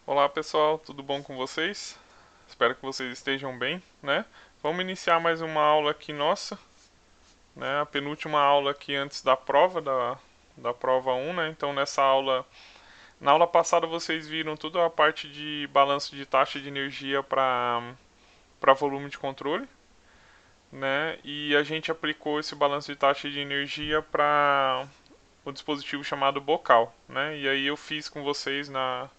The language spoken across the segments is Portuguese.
Olá pessoal, tudo bom com vocês? Espero que vocês estejam bem, né? Vamos iniciar mais uma aula aqui nossa, né? A penúltima aula aqui antes da prova, da prova 1, né? Então na aula passada vocês viram toda a parte de balanço de taxa de energia para volume de controle, né? E a gente aplicou esse balanço de taxa de energia para o dispositivo chamado Bocal, né? E aí eu fiz com vocês na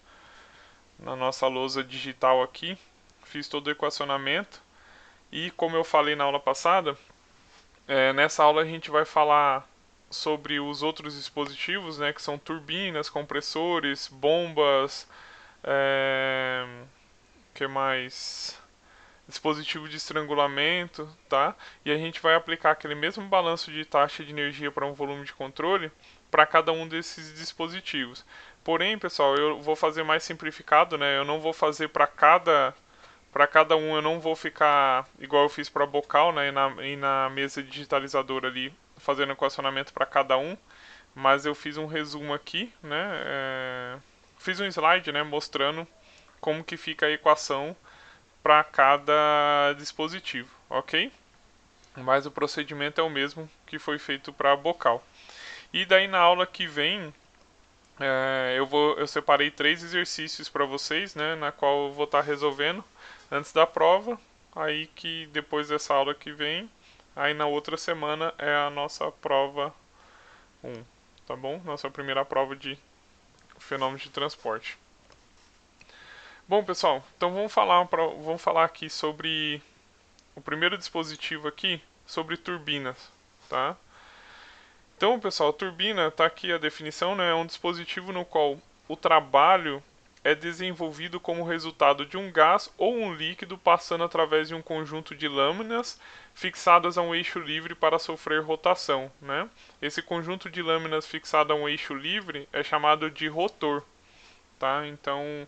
nossa lousa digital aqui, fiz todo o equacionamento e como eu falei na aula passada, nessa aula a gente vai falar sobre os outros dispositivos, né, que são turbinas, compressores, bombas, que mais? Dispositivo de estrangulamento, tá? E a gente vai aplicar aquele mesmo balanço de taxa de energia para um volume de controle para cada um desses dispositivos. Porém, pessoal, eu vou fazer mais simplificado, né? Eu não vou fazer para cada um, eu não vou ficar igual eu fiz para bocal, né? E na mesa digitalizadora ali fazendo equacionamento para cada um, mas eu fiz um resumo aqui, né? Fiz um slide, né? Mostrando como que fica a equação para cada dispositivo, ok? Mas o procedimento é o mesmo que foi feito para bocal. E daí na aula que vem eu separei 3 exercícios para vocês, né, na qual eu vou estar resolvendo antes da prova. Aí que depois dessa aula que vem, aí na outra semana é a nossa prova 1, tá bom? Nossa primeira prova de fenômenos de transporte. Bom, pessoal, então vamos falar aqui sobre o primeiro dispositivo aqui, sobre turbinas, tá? Então, pessoal, a turbina, está aqui a definição, né, é um dispositivo no qual o trabalho é desenvolvido como resultado de um gás ou um líquido passando através de um conjunto de lâminas fixadas a um eixo livre para sofrer rotação, né? Esse conjunto de lâminas fixado a um eixo livre é chamado de rotor, tá? Então,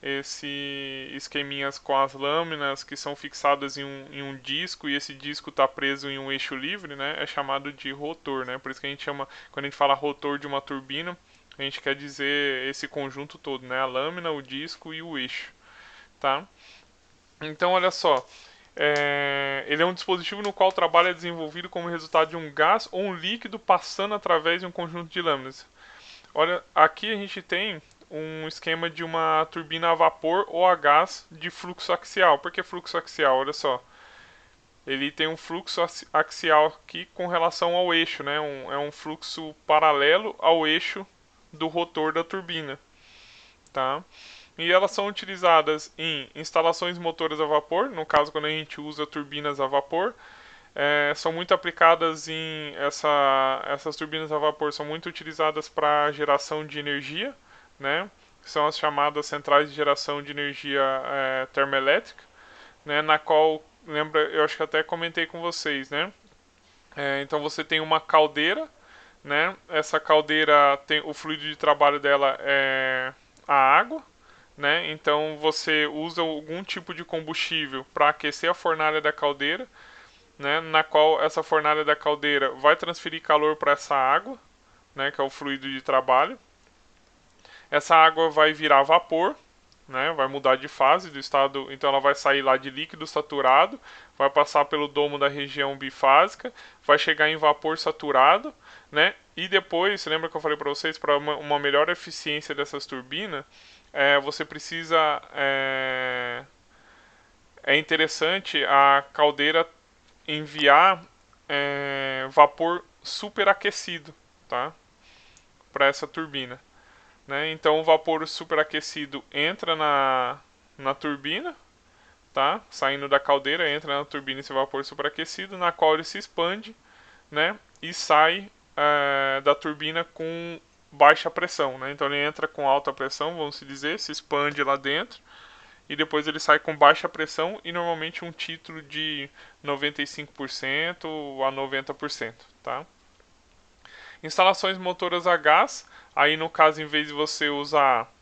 esse esqueminhas com as lâminas que são fixadas em um disco e esse disco está preso em um eixo livre, né, é chamado de rotor, né? Por isso que a gente chama, quando a gente fala rotor de uma turbina, a gente quer dizer esse conjunto todo, né? A lâmina, o disco e o eixo, tá? Então, olha só, ele é um dispositivo no qual o trabalho é desenvolvido como resultado de um gás ou um líquido passando através de um conjunto de lâminas. Olha, aqui a gente tem um esquema de uma turbina a vapor ou a gás de fluxo axial. Por que fluxo axial? Olha só. Ele tem um fluxo axial aqui com relação ao eixo, né? É um fluxo paralelo ao eixo do rotor da turbina, tá? E elas são utilizadas em instalações motoras a vapor, no caso quando a gente usa turbinas a vapor, são muito aplicadas essas turbinas a vapor são muito utilizadas para geração de energia, né? São as chamadas centrais de geração de energia termoelétrica, né? Na qual, lembra, eu acho que até comentei com vocês, né? Então você tem uma caldeira, né? Essa caldeira tem o fluido de trabalho dela é a água, né? Então você usa algum tipo de combustível para aquecer a fornalha da caldeira, né, na qual essa fornalha da caldeira vai transferir calor para essa água, né, que é o fluido de trabalho. Essa água vai virar vapor, né, vai mudar de fase do estado, então ela vai sair lá de líquido saturado, vai passar pelo domo da região bifásica, vai chegar em vapor saturado, né, e depois, lembra que eu falei para vocês, para uma melhor eficiência dessas turbinas, você precisa é interessante a caldeira enviar vapor superaquecido, tá? Para essa turbina, né? Então o vapor superaquecido entra na turbina, tá? Saindo da caldeira, entra na turbina esse vapor superaquecido, na qual ele se expande, né? E sai da turbina com baixa pressão, né? Então ele entra com alta pressão, vamos dizer, se expande lá dentro e depois ele sai com baixa pressão e normalmente um título de 95% a 90%, tá? Instalações motoras a gás, aí no caso em vez de você usar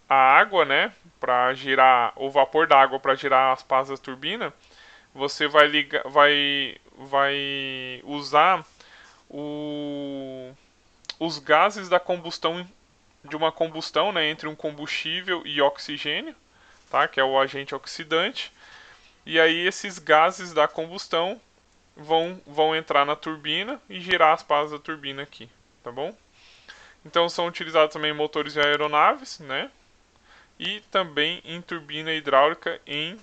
a água, né, para girar o vapor da água para girar as pás da turbina, você vai usar os gases da combustão de uma combustão, né, entre um combustível e oxigênio, tá, que é o agente oxidante. E aí esses gases da combustão vão entrar na turbina e girar as pás da turbina aqui, tá bom? Então são utilizados também motores de aeronaves, né? E também em turbina hidráulica em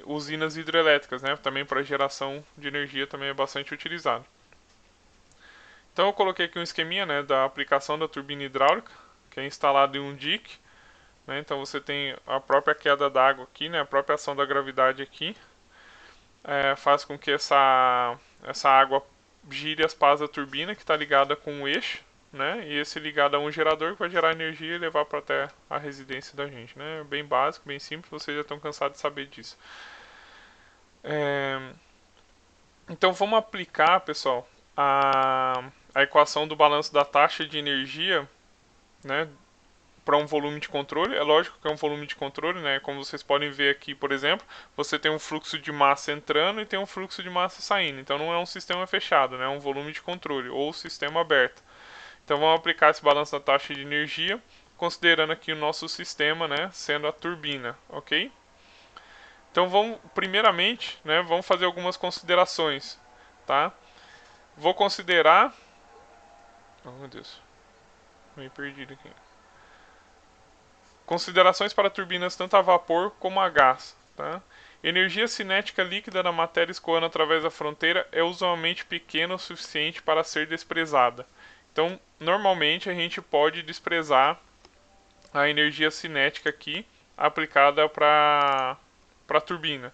usinas hidrelétricas, né? Também para geração de energia também é bastante utilizado. Então eu coloquei aqui um esqueminha, né, da aplicação da turbina hidráulica, que é instalado em um dique, né? Então você tem a própria queda d'água aqui, né? A própria ação da gravidade aqui faz com que essa água gire as pás da turbina, que está ligada com um eixo, né? E esse ligado a um gerador que vai gerar energia e levar para até a residência da gente, né? Bem básico, bem simples, vocês já estão cansados de saber disso. Então vamos aplicar, pessoal, a equação do balanço da taxa de energia, né, para um volume de controle. É lógico que é um volume de controle, né? Como vocês podem ver aqui, por exemplo, você tem um fluxo de massa entrando e tem um fluxo de massa saindo. Então não é um sistema fechado, né? É um volume de controle ou sistema aberto. Então vamos aplicar esse balanço da taxa de energia, considerando aqui o nosso sistema, né, sendo a turbina, ok? Então vamos, primeiramente, né, vamos fazer algumas considerações, tá? Vou considerar... Oh, meu Deus. Me perdi aqui. Considerações para turbinas tanto a vapor como a gás, tá? Energia cinética líquida na matéria escoando através da fronteira é usualmente pequena o suficiente para ser desprezada. Então, normalmente a gente pode desprezar a energia cinética aqui aplicada para a turbina.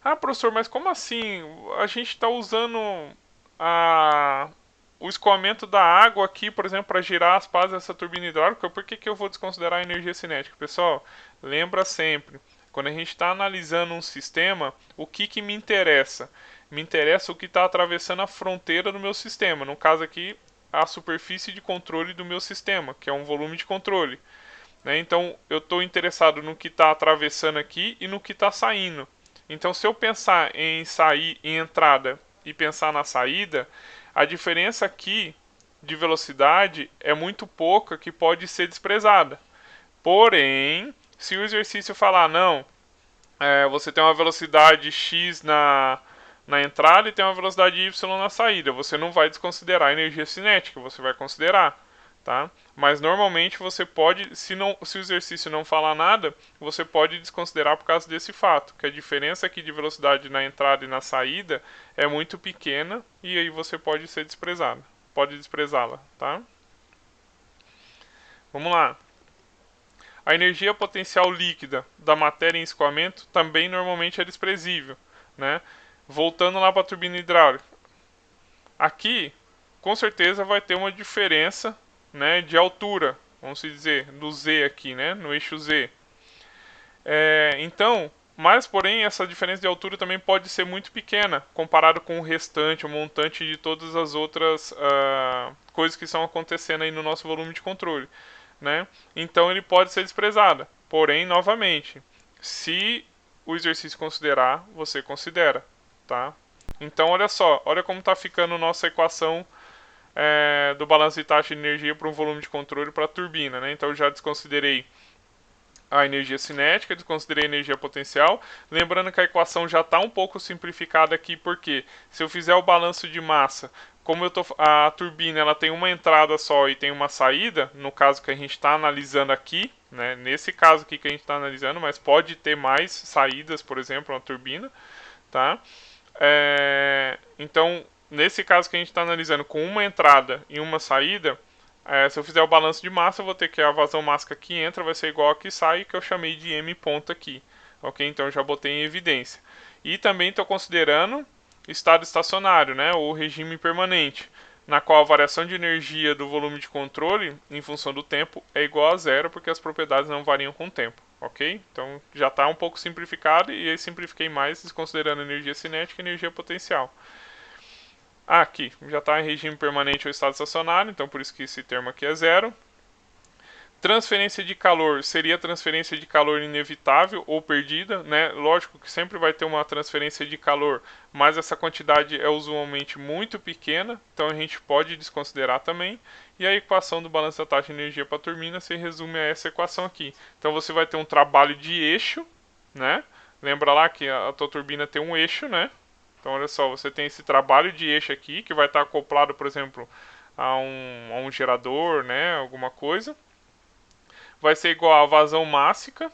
Ah, professor, mas como assim? A gente está usando o escoamento da água aqui, por exemplo, para girar as pás dessa turbina hidráulica. Por que eu vou desconsiderar a energia cinética? Pessoal, lembra sempre, quando a gente está analisando um sistema, o que me interessa? Me interessa o que está atravessando a fronteira do meu sistema. No caso aqui, a superfície de controle do meu sistema, que é um volume de controle. Né? Então, eu estou interessado no que está atravessando aqui e no que está saindo. Então, se eu pensar em sair, em entrada e pensar na saída, a diferença aqui de velocidade é muito pouca, que pode ser desprezada. Porém, se o exercício falar não, você tem uma velocidade x na entrada e tem uma velocidade y na saída, você não vai desconsiderar a energia cinética, você vai considerar. Tá? Mas normalmente você pode, se o exercício não falar nada, você pode desconsiderar por causa desse fato, que a diferença aqui de velocidade na entrada e na saída é muito pequena e aí você pode ser desprezado, pode desprezá-la, tá? Vamos lá. A energia potencial líquida da matéria em escoamento também normalmente é desprezível, né? Voltando lá para a turbina hidráulica. Aqui, com certeza vai ter uma diferença, né, de altura, vamos dizer, do Z aqui, né, no eixo Z. Então, mas porém essa diferença de altura também pode ser muito pequena comparado com o restante, o montante de todas as outras coisas que estão acontecendo aí no nosso volume de controle, né? Então ele pode ser desprezado. Porém, novamente, se o exercício considerar, você considera, tá? Então olha só, olha como está ficando nossa equação do balanço de taxa de energia para um volume de controle para a turbina, né? Então eu já desconsiderei a energia cinética, desconsiderei a energia potencial. Lembrando que a equação já está um pouco simplificada aqui, porque se eu fizer o balanço de massa, como a turbina ela tem uma entrada só e tem uma saída, no caso que a gente está analisando aqui, né? Nesse caso aqui que a gente está analisando, mas pode ter mais saídas, por exemplo, na turbina, tá? Então, nesse caso que a gente está analisando com uma entrada e uma saída, se eu fizer o balanço de massa, eu vou ter que a vazão máxima que entra vai ser igual a que sai, que eu chamei de M ponto aqui. Ok? Então, eu já botei em evidência. E também estou considerando estado estacionário, né, ou regime permanente, na qual a variação de energia do volume de controle, em função do tempo, é igual a zero, porque as propriedades não variam com o tempo. Ok? Então já está um pouco simplificado e aí simplifiquei mais, desconsiderando energia cinética e energia potencial. Aqui, já está em regime permanente ou estado estacionário, então por isso que esse termo aqui é zero. Transferência de calor seria transferência de calor inevitável ou perdida, né? Lógico que sempre vai ter uma transferência de calor, mas essa quantidade é usualmente muito pequena, então a gente pode desconsiderar também. E a equação do balanço da taxa de energia para a turbina se resume a essa equação aqui. Então você vai ter um trabalho de eixo, né? Lembra lá que a tua turbina tem um eixo, né? Então olha só, você tem esse trabalho de eixo aqui que vai estar acoplado, por exemplo, a um gerador, né? Alguma coisa. Vai ser igual a vazão máxima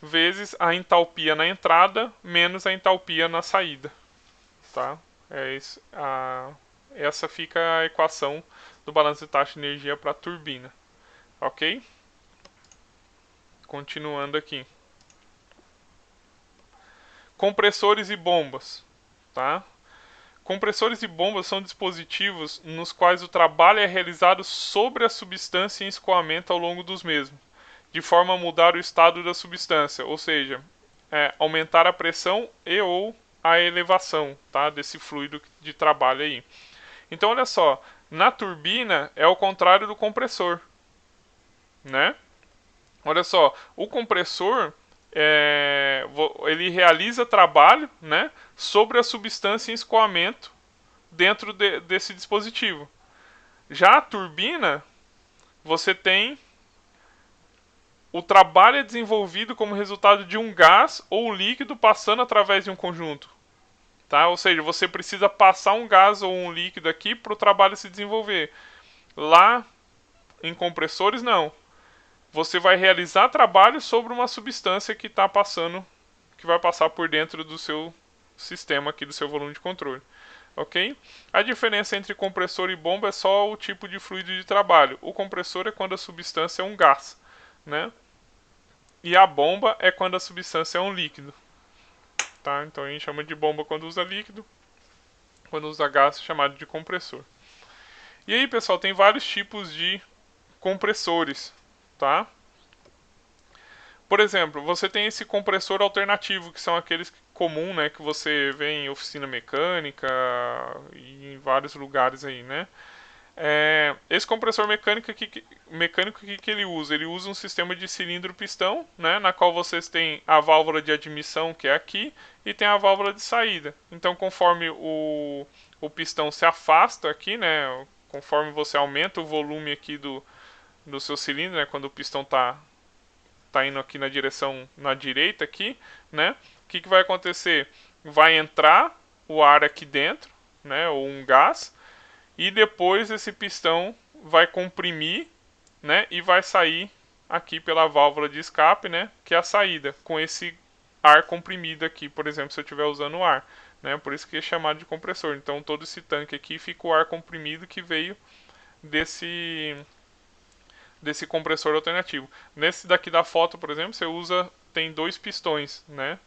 vezes a entalpia na entrada menos a entalpia na saída, tá? Essa fica a equação do balanço de taxa de energia para a turbina, ok? Continuando aqui. Compressores e bombas, tá? Compressores e bombas são dispositivos nos quais o trabalho é realizado sobre a substância em escoamento ao longo dos mesmos, de forma a mudar o estado da substância, ou seja, aumentar a pressão e ou a elevação, tá, desse fluido de trabalho aí. Então, olha só, na turbina é o contrário do compressor, né? Olha só, o compressor ele realiza trabalho, né, sobre a substância em escoamento dentro desse dispositivo. Já a turbina, você tem o trabalho é desenvolvido como resultado de um gás ou líquido passando através de um conjunto. Tá? Ou seja, você precisa passar um gás ou um líquido aqui para o trabalho se desenvolver. Lá, em compressores, não. Você vai realizar trabalho sobre uma substância que está passando, que vai passar por dentro do seu sistema aqui, do seu volume de controle. Ok? A diferença entre compressor e bomba é só o tipo de fluido de trabalho. O compressor é quando a substância é um gás, né? E a bomba é quando a substância é um líquido. Tá? Então a gente chama de bomba quando usa líquido, quando usa gás, chamado de compressor. E aí, pessoal, tem vários tipos de compressores, tá? Por exemplo, você tem esse compressor alternativo, que são aqueles comum, né, que você vê em oficina mecânica e em vários lugares aí, né? Esse compressor mecânico que ele usa? Ele usa um sistema de cilindro-pistão, né, na qual vocês têm a válvula de admissão, que é aqui, e tem a válvula de saída. Então, conforme o pistão se afasta aqui, né, conforme você aumenta o volume aqui do seu cilindro, né, quando o pistão está indo aqui na direção na direita aqui, né, o que vai acontecer? Vai entrar o ar aqui dentro, né, ou um gás, e depois esse pistão vai comprimir, né, e vai sair aqui pela válvula de escape, né, que é a saída, com esse ar comprimido aqui, por exemplo, se eu estiver usando o ar, né, por isso que é chamado de compressor. Então todo esse tanque aqui fica o ar comprimido que veio desse compressor alternativo. Nesse daqui da foto, por exemplo, tem 2 pistões, né?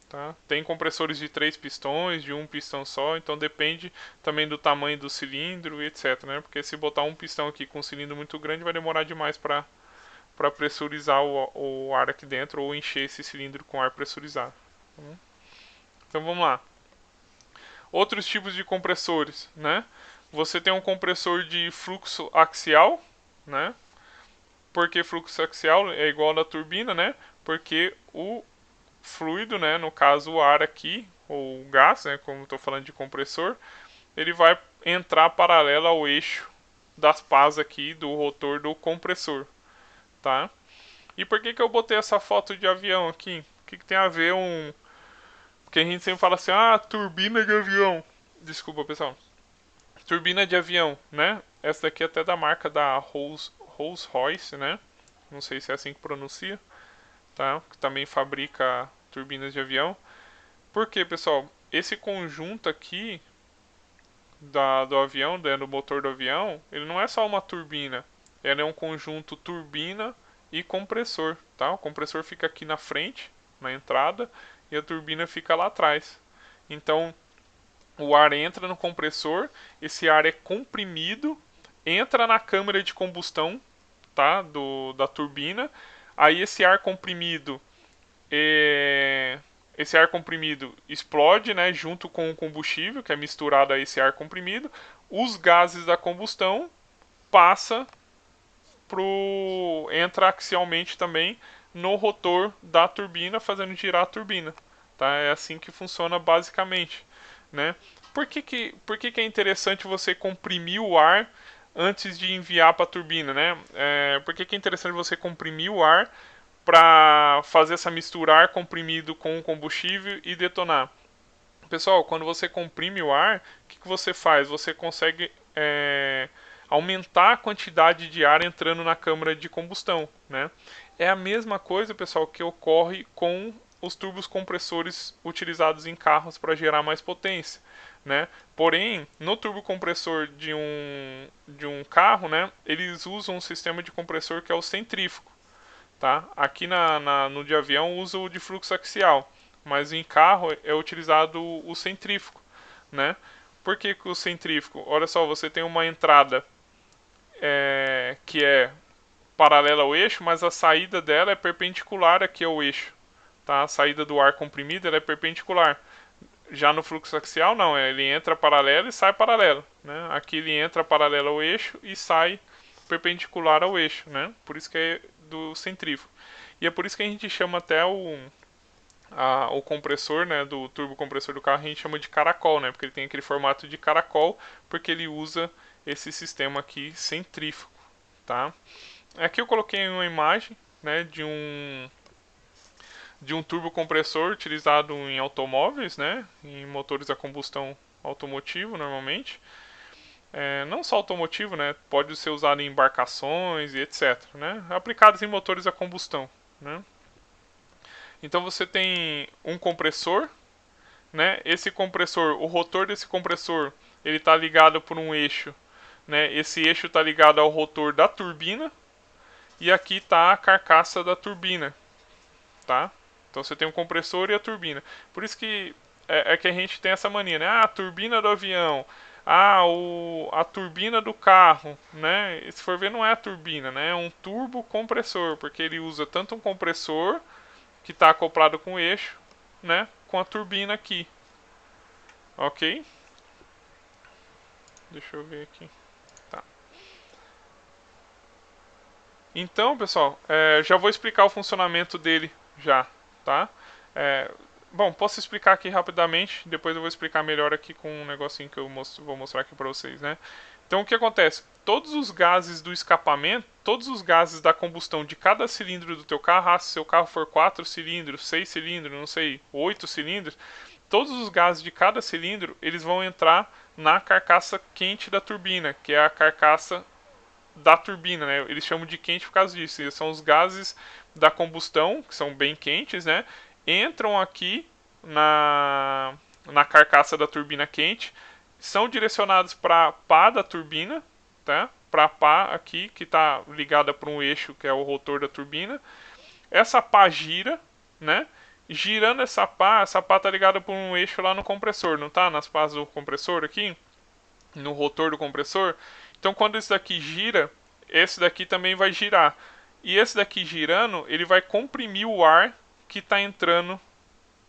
Tá? Tem compressores de 3 pistões, de um pistão só, então depende também do tamanho do cilindro e etc, né? Porque se botar um pistão aqui com um cilindro muito grande, vai demorar demais para pressurizar o ar aqui dentro ou encher esse cilindro com ar pressurizado. Então vamos lá. Outros tipos de compressores, né? Você tem um compressor de fluxo axial, né? Por que fluxo axial é igual ao da turbina, né? Porque o fluido, né, no caso o ar aqui, ou o gás, né, como estou falando de compressor, ele vai entrar paralelo ao eixo das pás aqui do rotor do compressor, tá? E por que eu botei essa foto de avião aqui? O que tem a ver Porque a gente sempre fala assim, turbina de avião. Desculpa, pessoal. Turbina de avião, né? Essa daqui é até da marca da Rolls-Royce, né? Não sei se é assim que pronuncia, tá? Que também fabrica turbinas de avião. Por quê, pessoal? Esse conjunto aqui do avião, do motor do avião, ele não é só uma turbina. Ele é um conjunto turbina e compressor, tá? O compressor fica aqui na frente, na entrada, e a turbina fica lá atrás. Então, o ar entra no compressor, esse ar é comprimido, entra na câmara de combustão, tá? Da turbina. Aí esse ar comprimido explode, né, junto com o combustível, que é misturado a esse ar comprimido. Os gases da combustão passam entra axialmente também no rotor da turbina, fazendo girar a turbina. Tá? É assim que funciona basicamente. Né? Por que é interessante você comprimir o ar antes de enviar para a turbina? Né? Por que é interessante você comprimir o ar para fazer essa mistura ar comprimido com o combustível e detonar? Pessoal, quando você comprime o ar, o que você faz? Você consegue aumentar a quantidade de ar entrando na câmara de combustão. Né? É a mesma coisa, pessoal, que ocorre com os turbos compressores utilizados em carros para gerar mais potência. Né? Porém, no turbocompressor de um carro, né, eles usam um sistema de compressor que é o centrífugo. Tá? Aqui no de avião usa o de fluxo axial, mas em carro é utilizado o centrífugo. Né? Por que o centrífugo? Olha só, você tem uma entrada que é paralela ao eixo, mas a saída dela é perpendicular aqui ao eixo. Tá? A saída do ar comprimido ela é perpendicular. Já no fluxo axial, não, ele entra paralelo e sai paralelo. Né? Aqui ele entra paralelo ao eixo e sai perpendicular ao eixo. Né? Por isso que é do centrífugo. E é por isso que a gente chama até o compressor, né, do turbocompressor do carro, a gente chama de caracol, né, porque ele tem aquele formato de caracol, porque ele usa esse sistema aqui centrífugo. Tá? Aqui eu coloquei uma imagem, né, de um turbocompressor utilizado em automóveis, né, em motores a combustão automotivo normalmente. Não só automotivo, né, pode ser usado em embarcações e etc. Né, aplicados em motores a combustão. Né. Então você tem um compressor, né, esse compressor, o rotor desse compressor, ele está ligado por um eixo. Né, esse eixo está ligado ao rotor da turbina e aqui está a carcaça da turbina. Tá? Então você tem um compressor e a turbina. Por isso que que a gente tem essa mania, né? A turbina do avião, a turbina do carro, né? E se for ver, não é a turbina, né? É um turbocompressor, porque ele usa tanto um compressor que está acoplado com o eixo, né? Com a turbina aqui, ok? Deixa eu ver aqui. Tá. Então, pessoal, já vou explicar o funcionamento dele já, tá? Bom, posso explicar aqui rapidamente, depois eu vou explicar melhor aqui com um negocinho que eu vou mostrar aqui para vocês, né? Então o que acontece? Todos os gases do escapamento, todos os gases da combustão de cada cilindro do teu carro, se seu carro for 4 cilindros, 6 cilindros, não sei, 8 cilindros, todos os gases de cada cilindro, eles vão entrar na carcaça quente da turbina, que é a carcaça da turbina, né? Eles chamam de quente por causa disso. Eles são os gases da combustão, que são bem quentes, né? Entram aqui na carcaça da turbina quente, são direcionados para a pá da turbina, tá? Para a pá aqui, que está ligada para um eixo que é o rotor da turbina. Essa pá gira, né? Girando essa pá está ligada por um eixo lá no compressor, não tá? Nas pás do compressor aqui, no rotor do compressor. Então quando esse daqui gira, esse daqui também vai girar. E esse daqui girando, ele vai comprimir o ar que está entrando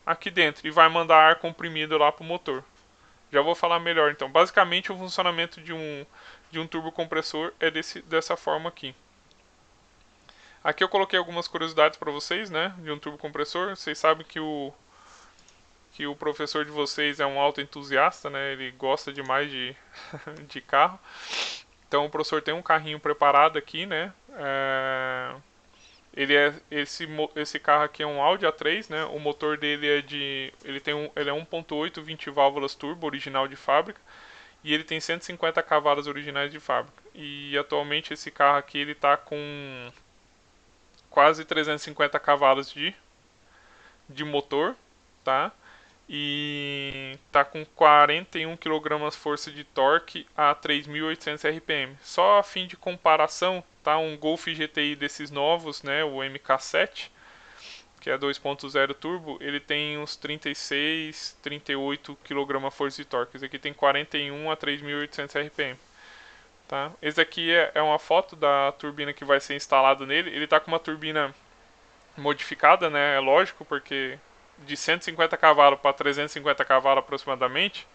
aqui dentro e vai mandar ar comprimido lá para o motor. Já vou falar melhor então. Basicamente o funcionamento de um turbocompressor é dessa forma aqui. Aqui eu coloquei algumas curiosidades para vocês, né, de um turbocompressor. Vocês sabem que o professor de vocês é um auto entusiasta, né? Ele gosta demais de carro. Então o professor tem um carrinho preparado aqui, né? Esse carro aqui é um Audi A3, né? O motor dele ele é 1.8 20 válvulas turbo original de fábrica e ele tem 150 cavalos originais de fábrica. E atualmente esse carro aqui ele tá com quase 350 cavalos de motor, tá? E tá com 41 kg força de torque a 3.800 RPM. Só a fim de comparação, tá? Um Golf GTI desses novos, né, o MK7, que é 2.0 turbo, ele tem uns 36, 38 kg força de torque. Esse aqui tem 41 a 3.800 RPM. Tá? Esse aqui é uma foto da turbina que vai ser instalada nele. Ele tá com uma turbina modificada, né? É lógico, porque de 150 cavalos para 350 cavalos aproximadamente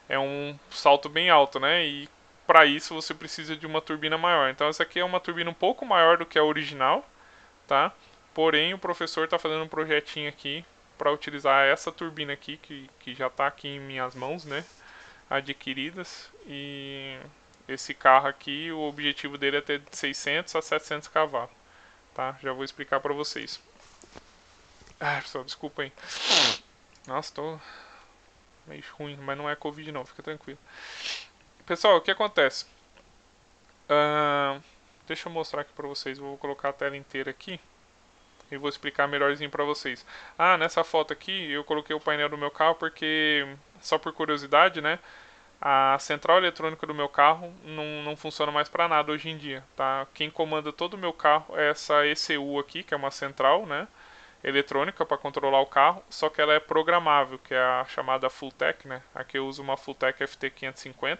é um salto bem alto, né? E para isso você precisa de uma turbina maior. Então essa aqui é uma turbina um pouco maior do que a original, tá? Porém o professor está fazendo um projetinho aqui para utilizar essa turbina aqui que já está aqui em minhas mãos, né? Adquiridas, e esse carro aqui, o objetivo dele é ter de 600 a 700 cavalos, tá? Já vou explicar para vocês. Pessoal, desculpa aí. Nossa, tô meio ruim, mas não é Covid não, fica tranquilo. Pessoal, o que acontece? Deixa eu mostrar aqui para vocês, vou colocar a tela inteira aqui e vou explicar melhorzinho para vocês. Nessa foto aqui eu coloquei o painel do meu carro porque, só por curiosidade, né? A central eletrônica do meu carro não funciona mais para nada hoje em dia, tá? Quem comanda todo o meu carro é essa ECU aqui, que é uma central, né, eletrônica para controlar o carro, só que ela é programável, que é a chamada Fulltech, né? Aqui eu uso uma Fulltech FT550.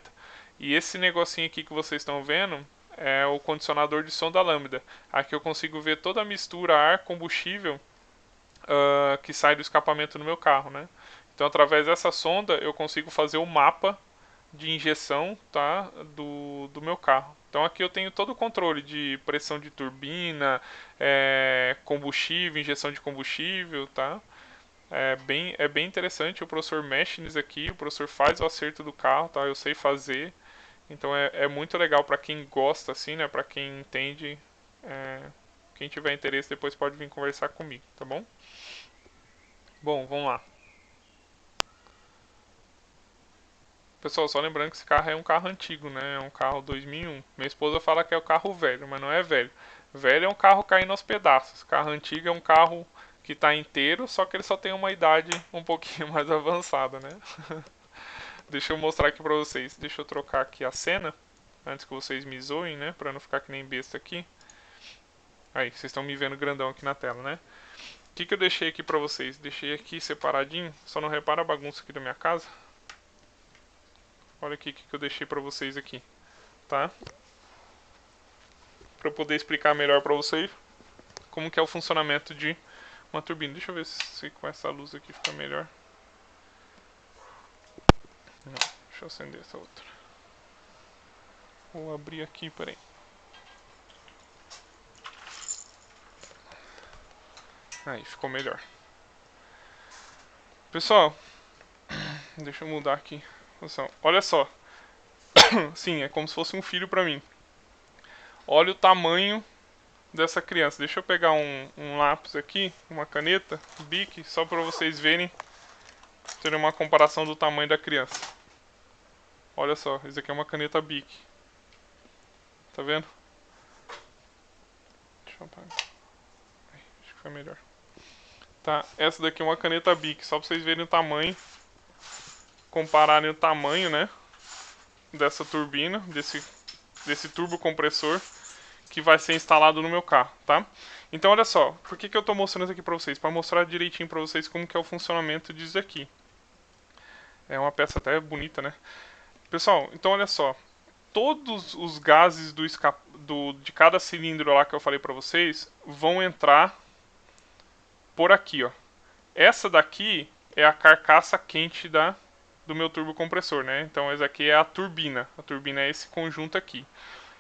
E esse negocinho aqui que vocês estão vendo é o condicionador de som da Lambda. Aqui eu consigo ver toda a mistura ar-combustível que sai do escapamento no meu carro, né? Então, através dessa sonda, eu consigo fazer o mapa de injeção, tá, do meu carro. Então aqui eu tenho todo o controle de pressão de turbina, combustível, injeção de combustível, tá? É bem interessante, o professor mexe nisso aqui, o professor faz o acerto do carro, tá? Eu sei fazer. Então é muito legal para quem gosta, assim, né? Para quem entende. Quem tiver interesse depois pode vir conversar comigo, tá bom? Bom, vamos lá. Pessoal, só lembrando que esse carro é um carro antigo, né? É um carro 2001. Minha esposa fala que é o carro velho, mas não é velho. Velho é um carro caindo aos pedaços. Carro antigo é um carro que está inteiro, só que ele só tem uma idade um pouquinho mais avançada, né? Deixa eu mostrar aqui pra vocês. Deixa eu trocar aqui a cena, antes que vocês me zoem, né? Pra não ficar que nem besta aqui. Aí, vocês estão me vendo grandão aqui na tela, né? O que eu deixei aqui pra vocês? Deixei aqui separadinho. Só não repara a bagunça aqui da minha casa. Olha aqui o que eu deixei pra vocês aqui, tá? Pra eu poder explicar melhor pra vocês como que é o funcionamento de uma turbina. Deixa eu ver se com essa luz aqui fica melhor. Não, deixa eu acender essa outra. Vou abrir aqui, peraí. Aí, ficou melhor. Pessoal, deixa eu mudar aqui. Olha só. Sim, é como se fosse um filho pra mim. Olha o tamanho dessa criança. Deixa eu pegar um lápis aqui, uma caneta, Bic, só pra vocês verem. Terem uma comparação do tamanho da criança. Olha só, isso aqui é uma caneta Bic. Tá vendo? Deixa eu apagar. Acho que foi melhor. Tá, essa daqui é uma caneta Bic, só pra vocês verem o tamanho. Compararem o tamanho, né? Dessa turbina, desse turbo compressor que vai ser instalado no meu carro, tá? Então olha só, por que eu tô mostrando isso aqui pra vocês? Pra mostrar direitinho pra vocês como que é o funcionamento disso aqui. É uma peça até bonita, né? Pessoal, então olha só, todos os gases de cada cilindro lá que eu falei pra vocês vão entrar por aqui, ó. Essa daqui é a carcaça quente do meu turbo compressor, né? Então essa aqui é a turbina. A turbina é esse conjunto aqui.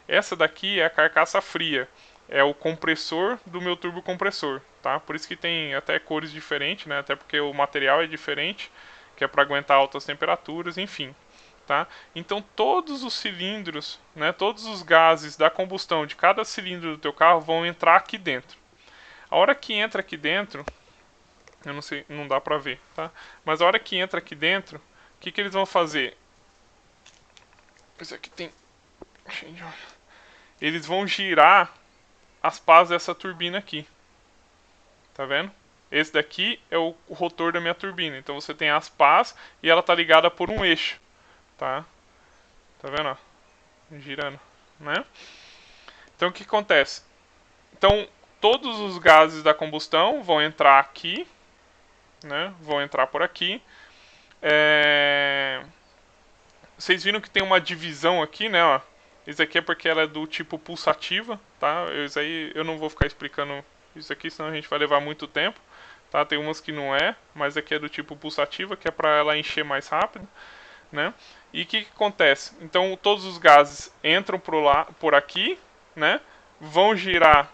Essa daqui é a carcaça fria. É o compressor do meu turbo compressor, tá? Por isso que tem até cores diferentes, né? Até porque o material é diferente, que é para aguentar altas temperaturas, enfim. Tá? Então todos os cilindros, né, todos os gases da combustão de cada cilindro do teu carro vão entrar aqui dentro. A hora que entra aqui dentro, eu não sei, não dá pra ver, tá? Mas a hora que entra aqui dentro, o que eles vão fazer? Esse aqui tem... Eles vão girar as pás dessa turbina aqui. Tá vendo? Esse daqui é o rotor da minha turbina. Então você tem as pás e ela tá ligada por um eixo. Tá? Tá vendo? Ó? Girando, né? Então o que acontece? Então todos os gases da combustão vão entrar aqui, né? Vão entrar por aqui. Vocês viram que tem uma divisão aqui, né? Ó. Isso aqui é porque ela é do tipo pulsativa, tá? Isso aí eu não vou ficar explicando isso aqui, senão a gente vai levar muito tempo, tá? Tem umas que não é, mas aqui é do tipo pulsativa, que é para ela encher mais rápido, né? E o que acontece? Então todos os gases entram por aqui, né? Vão girar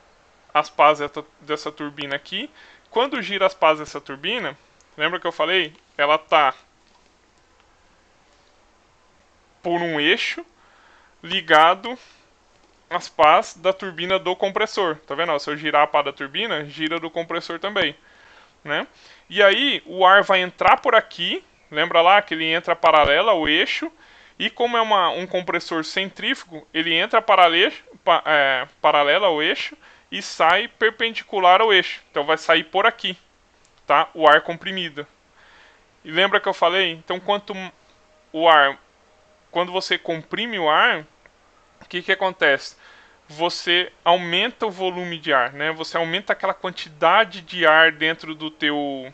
as pás dessa turbina aqui. Quando gira as pás dessa turbina, lembra que eu falei? Ela tá por um eixo ligado às pás da turbina do compressor. Tá vendo? Se eu girar a pá da turbina, gira do compressor também, né? E aí o ar vai entrar por aqui. Lembra lá que ele entra paralela ao eixo. E como é um compressor centrífugo, ele entra paralelo ao eixo e sai perpendicular ao eixo. Então vai sair por aqui, tá? O ar comprimido. E lembra que eu falei? Então quando você comprime o ar, o que acontece? Você aumenta o volume de ar, né? Você aumenta aquela quantidade de ar dentro do teu...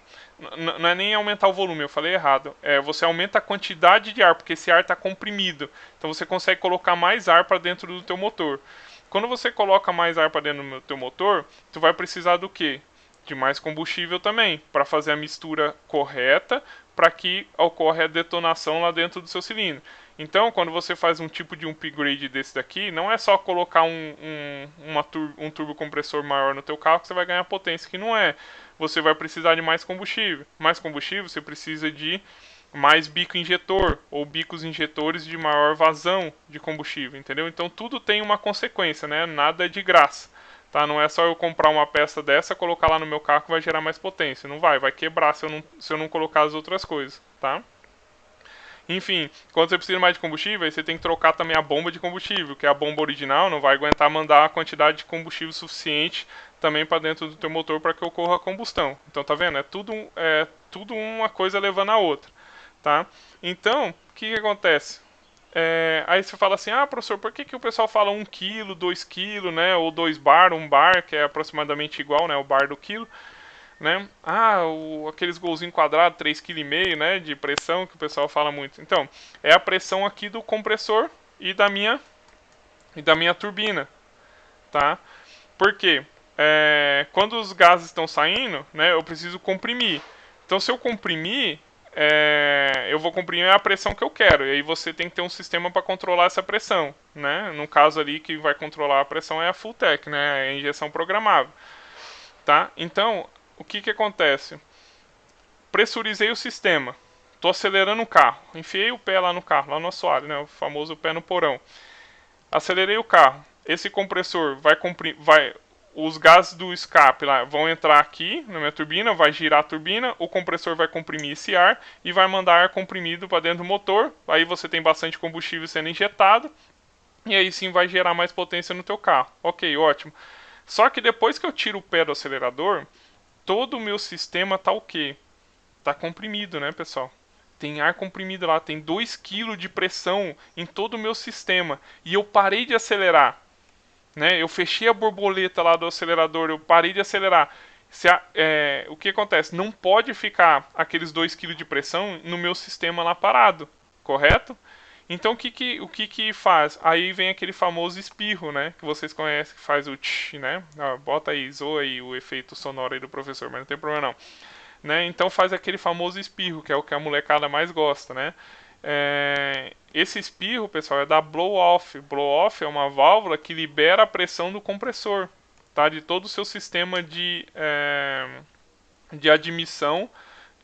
Não é nem aumentar o volume, eu falei errado. Você aumenta a quantidade de ar, porque esse ar está comprimido. Então você consegue colocar mais ar para dentro do teu motor. Quando você coloca mais ar para dentro do teu motor, tu vai precisar do quê? De mais combustível também, para fazer a mistura correta, para que ocorra a detonação lá dentro do seu cilindro. Então, quando você faz um tipo de upgrade desse daqui, não é só colocar um turbocompressor maior no teu carro que você vai ganhar potência, que não é. Você vai precisar de mais combustível. Mais combustível, você precisa de mais bico injetor ou bicos injetores de maior vazão de combustível, entendeu? Então tudo tem uma consequência, né? Nada é de graça. Tá? Não é só eu comprar uma peça dessa, colocar lá no meu carro que vai gerar mais potência. Não vai quebrar se eu não colocar as outras coisas, tá? Enfim, quando você precisa mais de combustível, aí você tem que trocar também a bomba de combustível, que a bomba original não vai aguentar mandar a quantidade de combustível suficiente também para dentro do teu motor para que ocorra a combustão. Então tá vendo? É tudo uma coisa levando a outra, tá? Então, o que acontece? Aí você fala assim, professor, por que o pessoal fala 1 kg, 2 kg, né? Ou 2 bar, 1 bar, que é aproximadamente igual, né? O bar do quilo, né? Aqueles golzinhos quadrados, 3,5 kg, né? De pressão, que o pessoal fala muito. Então, é a pressão aqui do compressor e da minha turbina, tá? Por quê? Quando os gases estão saindo, né? Eu preciso comprimir. Então, se eu comprimir, eu vou comprimir a pressão que eu quero. E aí você tem que ter um sistema para controlar essa pressão, né? No caso ali que vai controlar a pressão é a Fulltech, né? É a injeção programável, tá? Então, o que acontece? Pressurizei o sistema. Estou acelerando o carro. Enfiei o pé lá no carro, lá no assoalho, né? O famoso pé no porão. Acelerei o carro. Esse compressor os gases do escape lá vão entrar aqui na minha turbina, vai girar a turbina, o compressor vai comprimir esse ar e vai mandar ar comprimido para dentro do motor. Aí você tem bastante combustível sendo injetado e aí sim vai gerar mais potência no teu carro. Ok, ótimo. Só que depois que eu tiro o pé do acelerador, todo o meu sistema tá o quê? Tá comprimido, né, pessoal? Tem ar comprimido lá, tem 2 kg de pressão em todo o meu sistema. E eu parei de acelerar, né? Eu fechei a borboleta lá do acelerador, eu parei de acelerar. O que acontece? Não pode ficar aqueles 2 kg de pressão no meu sistema lá parado, correto? Então o que faz? Aí vem aquele famoso espirro, né? Que vocês conhecem, que faz o tch, né? Bota aí, zoa aí o efeito sonoro aí do professor, mas não tem problema não. Né? Então faz aquele famoso espirro, que é o que a molecada mais gosta, né? Esse espirro, pessoal, é da blow-off. Blow-off é uma válvula que libera a pressão do compressor, tá? De todo o seu sistema de admissão,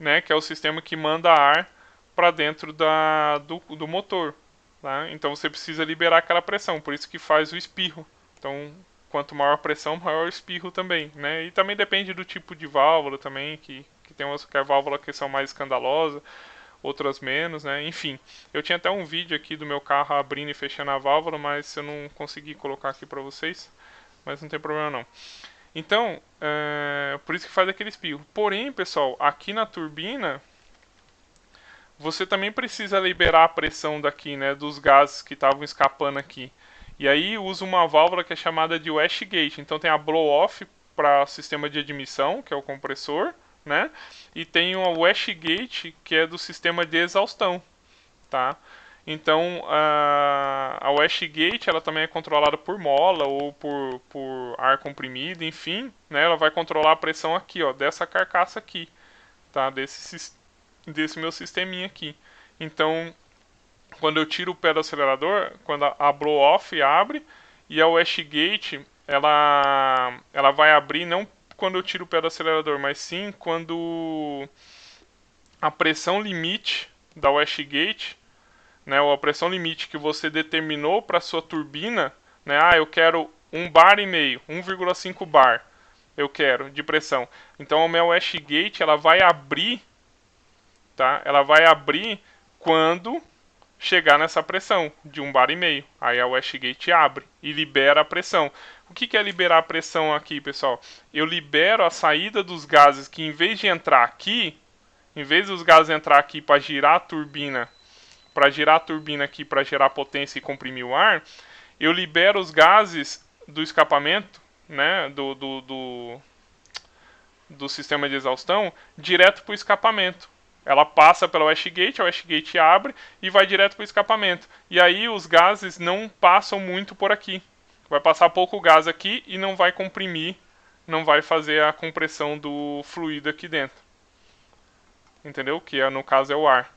né? Que é o sistema que manda ar para dentro do motor. Tá? Então você precisa liberar aquela pressão, por isso que faz o espirro. Então, quanto maior a pressão, maior o espirro também, né? E também depende do tipo de válvula também, que tem umas que é válvula que são mais escandalosas, outras menos, né? Enfim, eu tinha até um vídeo aqui do meu carro abrindo e fechando a válvula, mas eu não consegui colocar aqui para vocês, mas não tem problema não. Então, por isso que faz aquele espirro. Porém, pessoal, aqui na turbina você também precisa liberar a pressão daqui, né, dos gases que estavam escapando aqui. E aí usa uma válvula que é chamada de wastegate. Então tem a blow-off para sistema de admissão, que é o compressor, né? E tem uma wastegate que é do sistema de exaustão, tá? Então a wastegate ela também é controlada por mola ou por ar comprimido, enfim, né? Ela vai controlar a pressão aqui, ó, dessa carcaça aqui, tá? Desse meu sisteminha aqui. Então quando eu tiro o pé do acelerador, quando a blow-off abre e a wastegate ela vai abrir não quando eu tiro o pé do acelerador, mas sim quando a pressão limite da wastegate, né, ou a pressão limite que você determinou para sua turbina, né, eu quero 1 bar e meio, 1,5 bar, eu quero de pressão. Então a minha wastegate ela vai abrir, tá? Ela vai abrir quando chegar nessa pressão de 1 bar e meio. Aí a wastegate abre e libera a pressão. O que é liberar a pressão aqui, pessoal? Eu libero a saída dos gases que, em vez de entrar aqui, em vez dos gases entrar aqui para girar a turbina, aqui para gerar potência e comprimir o ar, eu libero os gases do escapamento, né, do sistema de exaustão, direto para o escapamento. Ela passa pela wastegate, a wastegate abre e vai direto para o escapamento. E aí os gases não passam muito por aqui. Vai passar pouco gás aqui e não vai comprimir, não vai fazer a compressão do fluido aqui dentro. Entendeu? Que no caso é o ar.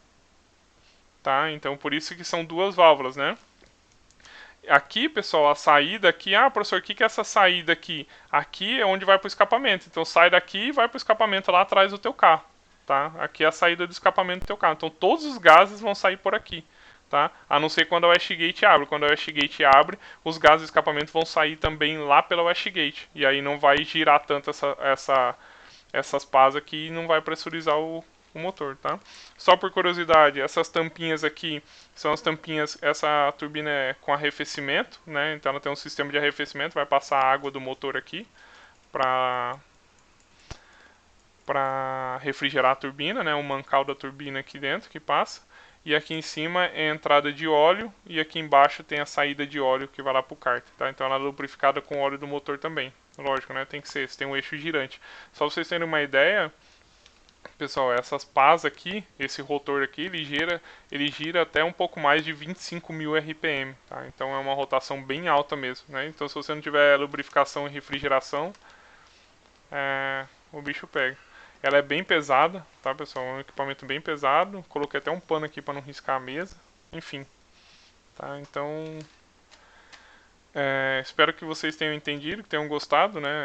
Tá? Então por isso que são duas válvulas, né? Aqui, pessoal, a saída aqui, professor, o que é essa saída aqui? Aqui é onde vai para o escapamento. Então sai daqui e vai para o escapamento lá atrás do teu carro. Tá? Aqui é a saída do escapamento do teu carro. Então todos os gases vão sair por aqui. Tá? A não ser quando a wastegate abre. Quando a wastegate abre, os gases do escapamento vão sair também lá pela wastegate. E aí não vai girar tanto essas pás aqui e não vai pressurizar o motor, tá? Só por curiosidade, essas tampinhas aqui são as tampinhas, essa turbina é com arrefecimento, né? Então ela tem um sistema de arrefecimento, vai passar a água do motor aqui para refrigerar a turbina, né? O mancal da turbina aqui dentro que passa. E aqui em cima é a entrada de óleo e aqui embaixo tem a saída de óleo que vai lá para o kart, tá? Então ela é lubrificada com óleo do motor também. Lógico, né? Tem que ser, tem um eixo girante. Só pra vocês terem uma ideia, pessoal, essas pás aqui, esse rotor aqui, ele gira até um pouco mais de 25.000 RPM, tá? Então é uma rotação bem alta mesmo, né? Então se você não tiver lubrificação e refrigeração, o bicho pega. Ela é bem pesada, tá, pessoal? É um equipamento bem pesado. Coloquei até um pano aqui para não riscar a mesa. Enfim, tá? Então, espero que vocês tenham entendido, que tenham gostado, né?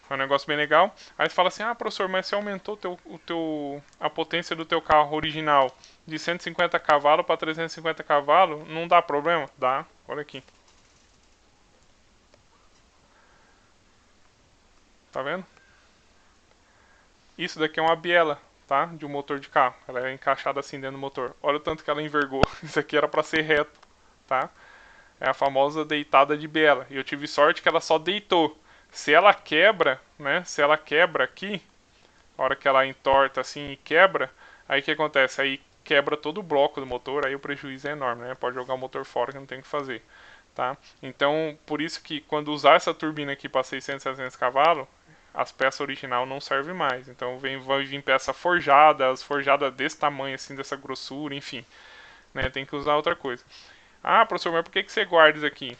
É um negócio bem legal. Aí você fala assim, professor, mas você aumentou a potência do teu carro original de 150 cavalos para 350 cavalos, não dá problema? Dá, olha aqui. Tá vendo? Isso daqui é uma biela, tá? De um motor de carro. Ela é encaixada assim dentro do motor. Olha o tanto que ela envergou. Isso aqui era para ser reto, tá? É a famosa deitada de biela. E eu tive sorte que ela só deitou. Se ela quebra, né? Se ela quebra aqui, a hora que ela entorta assim e quebra, aí o que acontece? Aí quebra todo o bloco do motor, aí o prejuízo é enorme, né? Pode jogar o motor fora que não tem o que fazer, tá? Então, por isso que quando usar essa turbina aqui para 600, 700 cavalos, as peças original não servem mais. Então vai vir peça forjada, as forjadas desse tamanho, assim, dessa grossura, enfim. Né? Tem que usar outra coisa. Professor, mas por que você guarda isso aqui?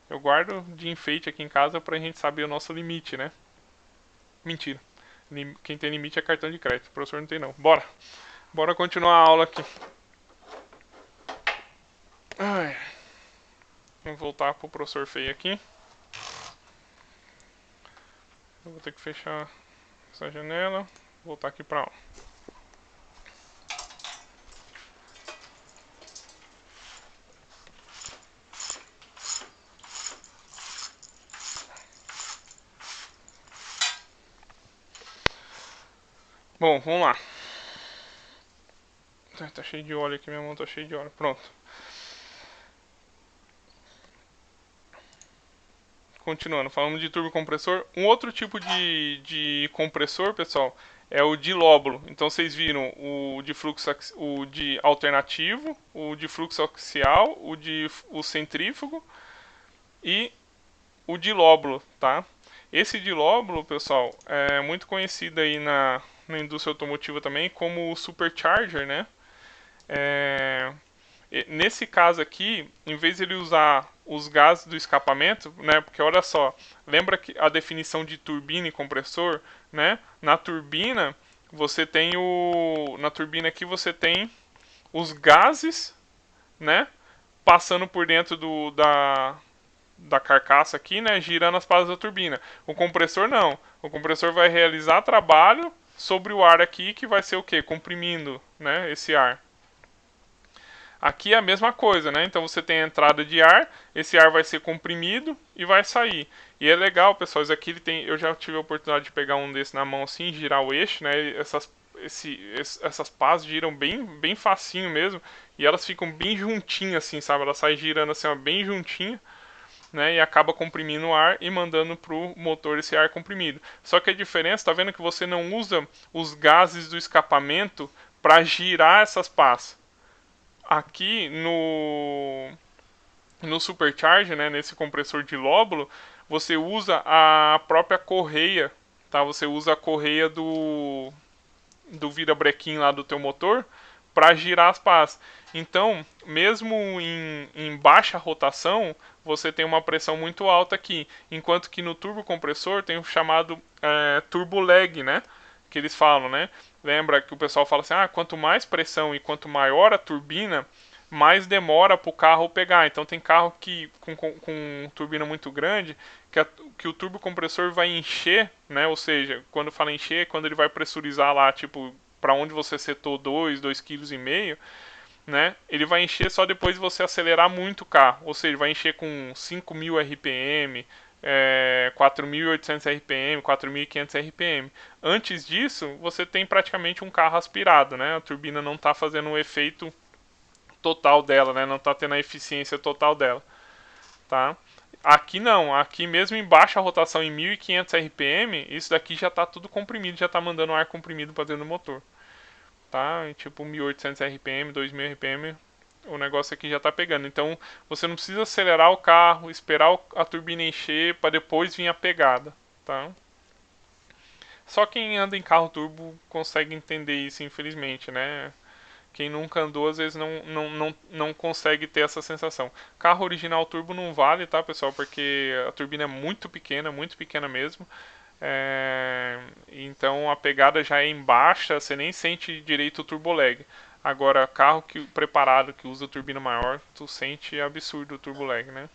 Eu guardo de enfeite aqui em casa pra gente saber o nosso limite, né? Mentira. Quem tem limite é cartão de crédito. O professor não tem não. Bora. Bora continuar a aula aqui. Vamos voltar pro professor feio aqui. Eu vou ter que fechar essa janela. Voltar aqui pra aula. Bom, vamos lá. Tá cheio de óleo aqui, minha mão tá cheia de óleo. Pronto. Continuando, falando de turbocompressor. Um outro tipo de compressor, pessoal, é o de lóbulo. Então vocês viram o de alternativo, o de fluxo axial, o centrífugo e o de lóbulo, tá? Esse de lóbulo, pessoal, é muito conhecido aí na indústria automotiva também como o supercharger, né? Nesse caso aqui, em vez de ele usar os gases do escapamento, né? Porque olha só, lembra que a definição de turbina e compressor, né? Na turbina aqui você tem os gases, né? Passando por dentro da carcaça aqui, né? Girando as pás da turbina. O compressor não. O compressor vai realizar trabalho sobre o ar aqui, que vai ser o quê? Comprimindo, né? Esse ar. Aqui é a mesma coisa, né? Então você tem a entrada de ar, esse ar vai ser comprimido e vai sair. E é legal, pessoal, isso aqui ele tem, eu já tive a oportunidade de pegar um desse na mão assim, girar o eixo, né? Essas pás giram bem facinho mesmo, e elas ficam bem juntinhas assim, sabe? Elas saem girando assim, ó, bem juntinha, né? E acaba comprimindo o ar e mandando pro motor esse ar comprimido. Só que a diferença, tá vendo que você não usa os gases do escapamento para girar essas pás. Aqui no Supercharge, né, nesse compressor de lóbulo, você usa a própria correia, tá? Você usa a correia do virabrequim lá do teu motor para girar as pás. Então, mesmo em baixa rotação, você tem uma pressão muito alta aqui, enquanto que no turbocompressor tem o chamado turbo lag, né? Que eles falam, né? Lembra que o pessoal fala assim, quanto mais pressão e quanto maior a turbina, mais demora para o carro pegar. Então tem carro que com turbina muito grande, que o turbocompressor vai encher, né? Ou seja, quando fala encher, é quando ele vai pressurizar lá, tipo, para onde você setou 2,5 kg, né? Ele vai encher só depois de você acelerar muito o carro. Ou seja, vai encher com 5.000 RPM, 4.800 RPM, 4.500 RPM. Antes disso, você tem praticamente um carro aspirado, né? A turbina não está fazendo o efeito total dela, né? Não está tendo a eficiência total dela, tá? Aqui não, aqui mesmo em baixa rotação em 1.500 RPM, isso daqui já está tudo comprimido, já está mandando ar comprimido para dentro do motor, tá? Tipo 1.800 RPM, 2.000 RPM, o negócio aqui já está pegando. Então você não precisa acelerar o carro, esperar a turbina encher para depois vir a pegada, tá? Só quem anda em carro turbo consegue entender isso, infelizmente, né? Quem nunca andou, às vezes não consegue ter essa sensação. Carro original turbo não vale, tá, pessoal? Porque a turbina é muito pequena mesmo. Então a pegada já é em baixa, você nem sente direito o turbo lag. Agora, carro preparado que usa turbina maior, tu sente absurdo o turbo lag, né?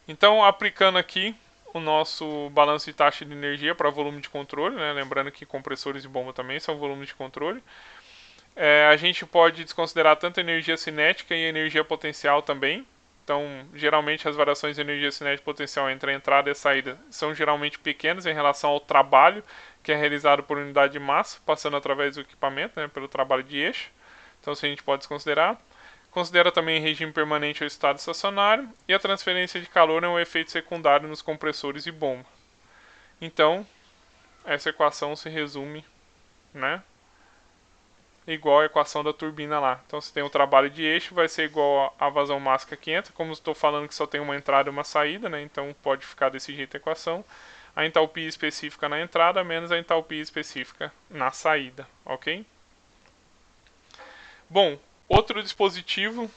Então, aplicando aqui o nosso balanço de taxa de energia para volume de controle, né? Lembrando que compressores de bomba também são volume de controle. A gente pode desconsiderar tanto a energia cinética e a energia potencial também. Então, geralmente as variações de energia cinética e potencial entre a entrada e a saída são geralmente pequenas em relação ao trabalho que é realizado por unidade de massa, passando através do equipamento, né, pelo trabalho de eixo. Então, isso a gente pode desconsiderar. Considera também regime permanente ou estado estacionário. E a transferência de calor é um efeito secundário nos compressores e bomba. Então, essa equação se resume, né, igual a equação da turbina lá. Então, se tem o trabalho de eixo, vai ser igual a vazão máxima que entra. Como estou falando que só tem uma entrada e uma saída, né? Então pode ficar desse jeito a equação. A entalpia específica na entrada menos a entalpia específica na saída, ok? Bom, outro dispositivo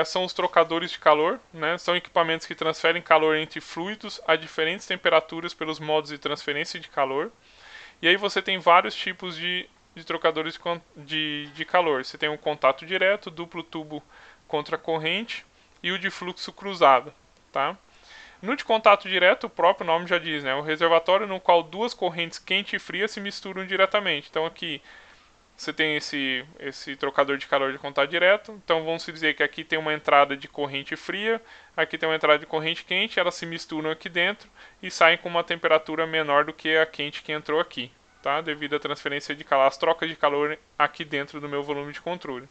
são os trocadores de calor, né? São equipamentos que transferem calor entre fluidos a diferentes temperaturas pelos modos de transferência de calor. E aí você tem vários tipos de trocadores de calor. Você tem um contato direto, duplo tubo contra corrente e o de fluxo cruzado, tá? No de contato direto, o próprio nome já diz, né? O reservatório no qual duas correntes quente e fria se misturam diretamente. Então aqui você tem esse trocador de calor de contato direto. Então vamos dizer que aqui tem uma entrada de corrente fria, aqui tem uma entrada de corrente quente, elas se misturam aqui dentro e saem com uma temperatura menor do que a quente que entrou aqui, tá? Devido à transferência de calor, as trocas de calor aqui dentro do meu volume de controle.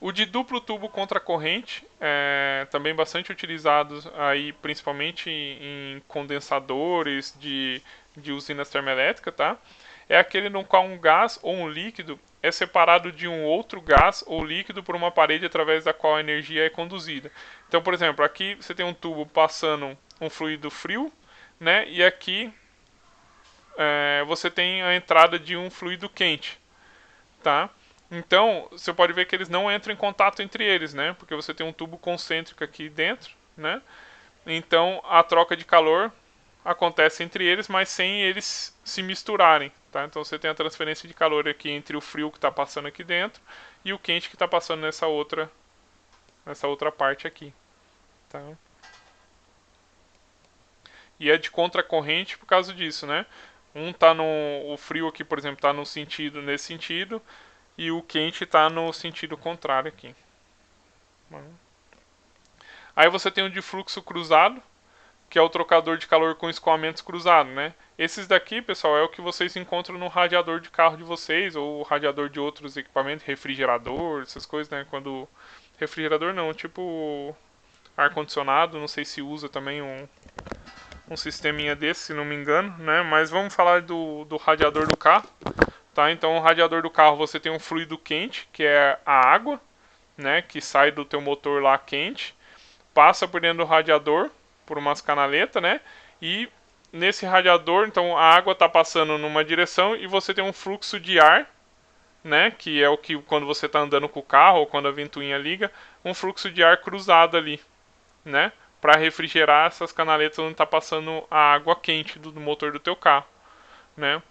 O de duplo tubo contra corrente é também bastante utilizado aí, principalmente em condensadores de usinas termoelétricas, tá? É aquele no qual um gás ou um líquido é separado de um outro gás ou líquido por uma parede através da qual a energia é conduzida. Então, por exemplo, aqui você tem um tubo passando um fluido frio, né? E aqui você tem a entrada de um fluido quente, tá? Então, você pode ver que eles não entram em contato entre eles, né? Porque você tem um tubo concêntrico aqui dentro, né? Então, a troca de calor acontece entre eles, mas sem eles se misturarem, tá? Então você tem a transferência de calor aqui entre o frio que está passando aqui dentro e o quente que está passando nessa outra parte aqui, tá? E é de contracorrente por causa disso, né? O frio aqui, por exemplo, está nesse sentido, e o quente está no sentido contrário aqui. Aí você tem o de fluxo cruzado, que é o trocador de calor com escoamentos cruzados, né? Esses daqui, pessoal, é o que vocês encontram no radiador de carro de vocês, ou radiador de outros equipamentos, refrigerador, essas coisas, né? Quando... Refrigerador não, tipo ar-condicionado, não sei se usa também um sisteminha desse, se não me engano, né? Mas vamos falar do radiador do carro, tá? Então, o radiador do carro você tem um fluido quente, que é a água, né? Que sai do teu motor lá quente, passa por dentro do radiador, por umas canaletas, né? E nesse radiador, então a água está passando numa direção e você tem um fluxo de ar, né? Que é o que quando você está andando com o carro ou quando a ventoinha liga, um fluxo de ar cruzado ali, né? Para refrigerar essas canaletas onde está passando a água quente do motor do teu carro, né?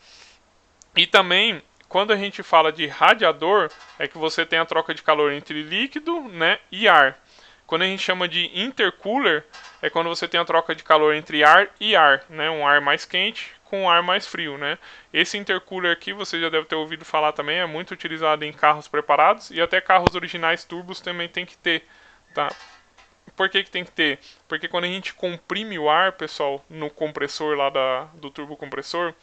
E também quando a gente fala de radiador, é que você tem a troca de calor entre líquido, né, e ar. Quando a gente chama de intercooler, é quando você tem a troca de calor entre ar e ar, né, um ar mais quente com um ar mais frio, né. Esse intercooler aqui, você já deve ter ouvido falar também, é muito utilizado em carros preparados e até carros originais turbos também tem que ter, tá? Por que tem que ter? Porque quando a gente comprime o ar, pessoal, no compressor lá do turbocompressor,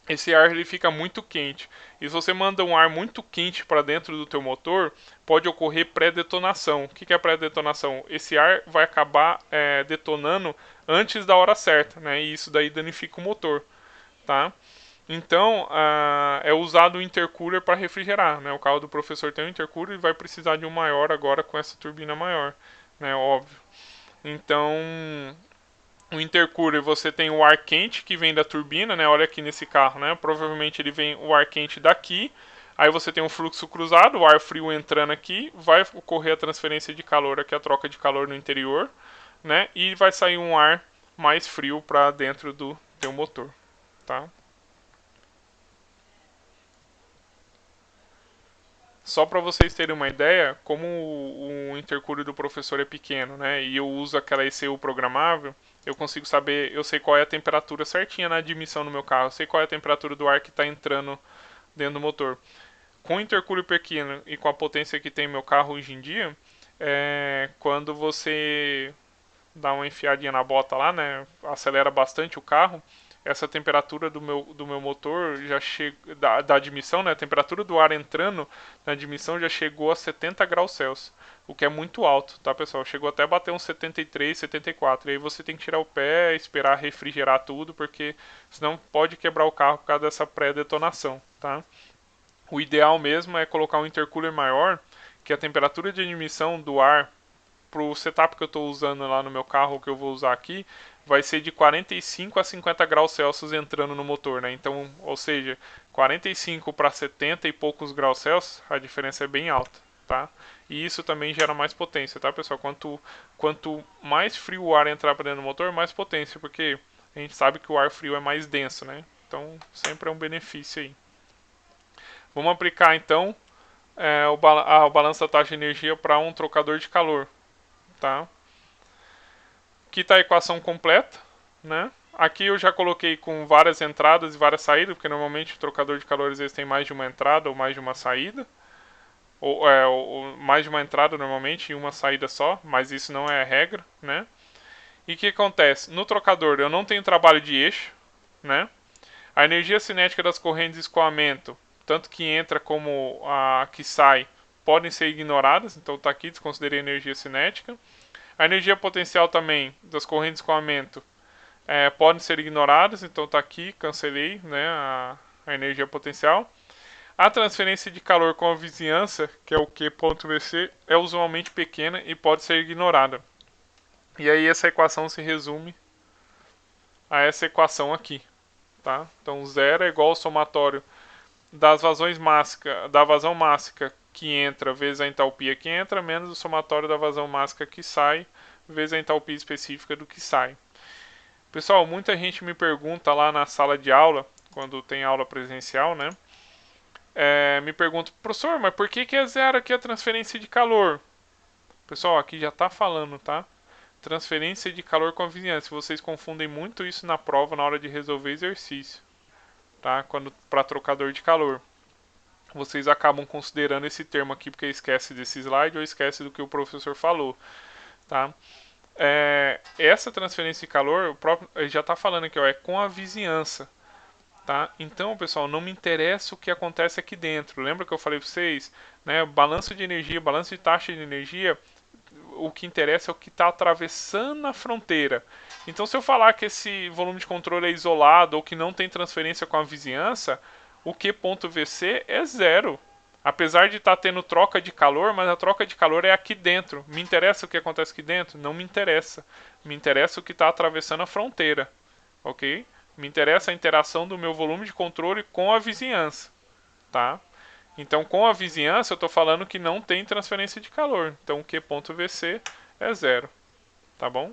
esse ar ele fica muito quente. E se você manda um ar muito quente para dentro do teu motor, pode ocorrer pré-detonação. O que é pré-detonação? Esse ar vai acabar detonando antes da hora certa, né? E isso daí danifica o motor, tá? Então, é usado o intercooler para refrigerar, né? O carro do professor tem um intercooler e vai precisar de um maior agora com essa turbina maior, né? Óbvio. Então, o intercooler você tem o ar quente que vem da turbina, né? Olha aqui nesse carro, né? Provavelmente ele vem o ar quente daqui. Aí você tem um fluxo cruzado, o ar frio entrando aqui, vai ocorrer a transferência de calor aqui, a troca de calor no interior, né? E vai sair um ar mais frio para dentro do teu motor, tá? Só para vocês terem uma ideia, como o intercooler do professor é pequeno, né, e eu uso aquela ECU programável, eu consigo saber, eu sei qual é a temperatura certinha na admissão no meu carro, eu sei qual é a temperatura do ar que está entrando dentro do motor. Com o intercooler pequeno e com a potência que tem meu carro hoje em dia, quando você dá uma enfiadinha na bota lá, né, acelera bastante o carro, essa temperatura do meu motor já chega da admissão, né, a temperatura do ar entrando na admissão já chegou a 70 graus Celsius, o que é muito alto, tá, pessoal? Chegou até a bater uns 73, 74. E aí você tem que tirar o pé, esperar refrigerar tudo, porque senão pode quebrar o carro por causa dessa pré-detonação, tá? O ideal mesmo é colocar um intercooler maior, que a temperatura de admissão do ar pro setup que eu estou usando lá no meu carro, que eu vou usar aqui, vai ser de 45 a 50 graus Celsius entrando no motor, né? Então, ou seja, 45 para 70 e poucos graus Celsius, a diferença é bem alta, tá? E isso também gera mais potência, tá, pessoal? Quanto mais frio o ar entrar para dentro do motor, mais potência, porque a gente sabe que o ar frio é mais denso, né? Então, sempre é um benefício aí. Vamos aplicar, então, o balanço da taxa de energia para um trocador de calor, tá? Aqui está a equação completa, né? Aqui eu já coloquei com várias entradas e várias saídas, porque normalmente o trocador de calor às vezes tem mais de uma entrada ou mais de uma saída. Ou mais de uma entrada normalmente e uma saída só, mas isso não é a regra, né? E o que acontece? No trocador eu não tenho trabalho de eixo, né? A energia cinética das correntes de escoamento, tanto que entra como a que sai, podem ser ignoradas, então está aqui, desconsiderei a energia cinética. A energia potencial também das correntes de escoamento podem ser ignoradas, então está aqui, cancelei, né, a energia potencial. A transferência de calor com a vizinhança, que é o Q.VC, é usualmente pequena e pode ser ignorada. E aí essa equação se resume a essa equação aqui, tá? Então zero é igual ao somatório das vazões mássica, da vazão mássica que entra vezes a entalpia que entra, menos o somatório da vazão mássica que sai, vezes a entalpia específica do que sai. Pessoal, muita gente me pergunta lá na sala de aula, quando tem aula presencial, né? Me pergunta, professor, mas por que é zero aqui a transferência de calor? Pessoal, aqui já está falando, tá? Transferência de calor com a vizinhança. Vocês confundem muito isso na prova na hora de resolver exercício, tá? Quando para trocador de calor. Vocês acabam considerando esse termo aqui porque esquece desse slide ou esquece do que o professor falou, tá? Essa transferência de calor, ele já está falando aqui, ó, é com a vizinhança, tá? Então, pessoal, não me interessa o que acontece aqui dentro. Lembra que eu falei para vocês, né? Balanço de energia, balanço de taxa de energia, o que interessa é o que está atravessando a fronteira. Então, se eu falar que esse volume de controle é isolado ou que não tem transferência com a vizinhança, o Q.VC é zero. Apesar de estar tendo troca de calor, mas a troca de calor é aqui dentro. Me interessa o que acontece aqui dentro? Não me interessa. Me interessa o que está atravessando a fronteira. Ok? Me interessa a interação do meu volume de controle com a vizinhança. Tá? Então, com a vizinhança, eu estou falando que não tem transferência de calor. Então, o Q.VC é zero. Tá bom?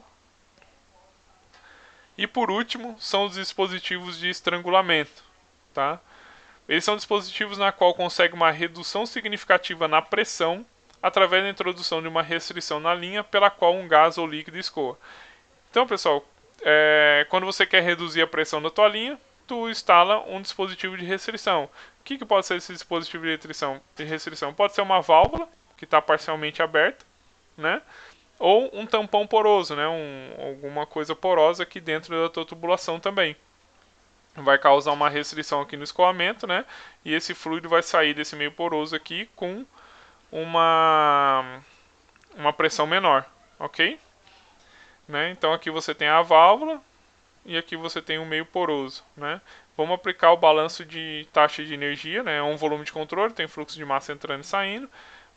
E por último, são os dispositivos de estrangulamento. Tá? Eles são dispositivos na qual consegue uma redução significativa na pressão através da introdução de uma restrição na linha pela qual um gás ou líquido escoa. Então, pessoal, quando você quer reduzir a pressão da tua linha, tu instala um dispositivo de restrição. O que pode ser esse dispositivo de restrição? Pode ser uma válvula que está parcialmente aberta, né? Ou um tampão poroso, né? Alguma coisa porosa aqui dentro da tua tubulação também. Vai causar uma restrição aqui no escoamento, né? E esse fluido vai sair desse meio poroso aqui com uma pressão menor, ok? Né? Então aqui você tem a válvula e aqui você tem o meio poroso, né? Vamos aplicar o balanço de taxa de energia, né? É um volume de controle, tem fluxo de massa entrando e saindo.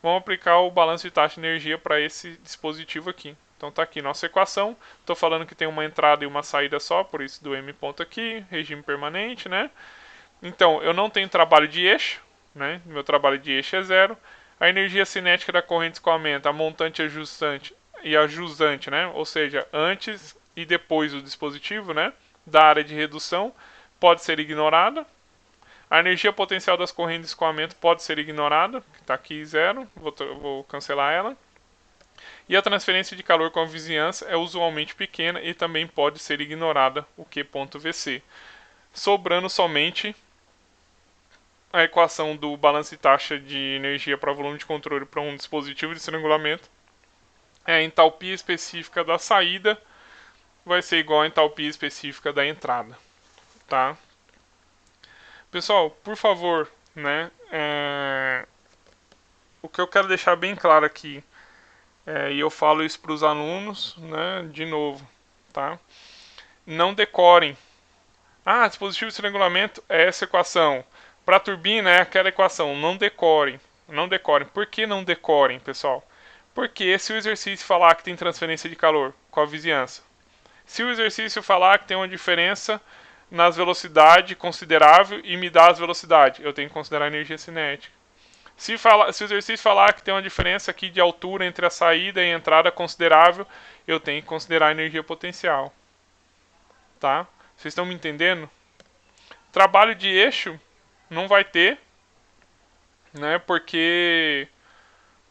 Vamos aplicar o balanço de taxa de energia para esse dispositivo aqui. Então está aqui nossa equação. Estou falando que tem uma entrada e uma saída só, por isso do M ponto aqui, regime permanente, né? Então eu não tenho trabalho de eixo, né? Meu trabalho de eixo é zero. A energia cinética da corrente de escoamento, a montante ajustante e a jusante, né? Ou seja, antes e depois do dispositivo, né? Da área de redução, pode ser ignorada. A energia potencial das correntes de escoamento pode ser ignorada, está aqui zero, vou cancelar ela. E a transferência de calor com a vizinhança é usualmente pequena e também pode ser ignorada, o Q.VC. Sobrando somente a equação do balanço de taxa de energia para volume de controle para um dispositivo de estrangulamento. A entalpia específica da saída vai ser igual à entalpia específica da entrada. Tá? Pessoal, por favor, né? O que eu quero deixar bem claro aqui, e eu falo isso para os alunos, né? De novo, tá? Não decorem. Dispositivo de estrangulamento é essa equação. Para a turbina é aquela equação. Não decorem. Não decorem. Por que não decorem, pessoal? Porque se o exercício falar que tem transferência de calor com a vizinhança, se o exercício falar que tem uma diferença nas velocidades considerável e me dá as velocidades, eu tenho que considerar a energia cinética. Se o exercício falar que tem uma diferença aqui de altura entre a saída e a entrada considerável, eu tenho que considerar a energia potencial. Tá? Vocês estão me entendendo? Trabalho de eixo não vai ter, né? Porque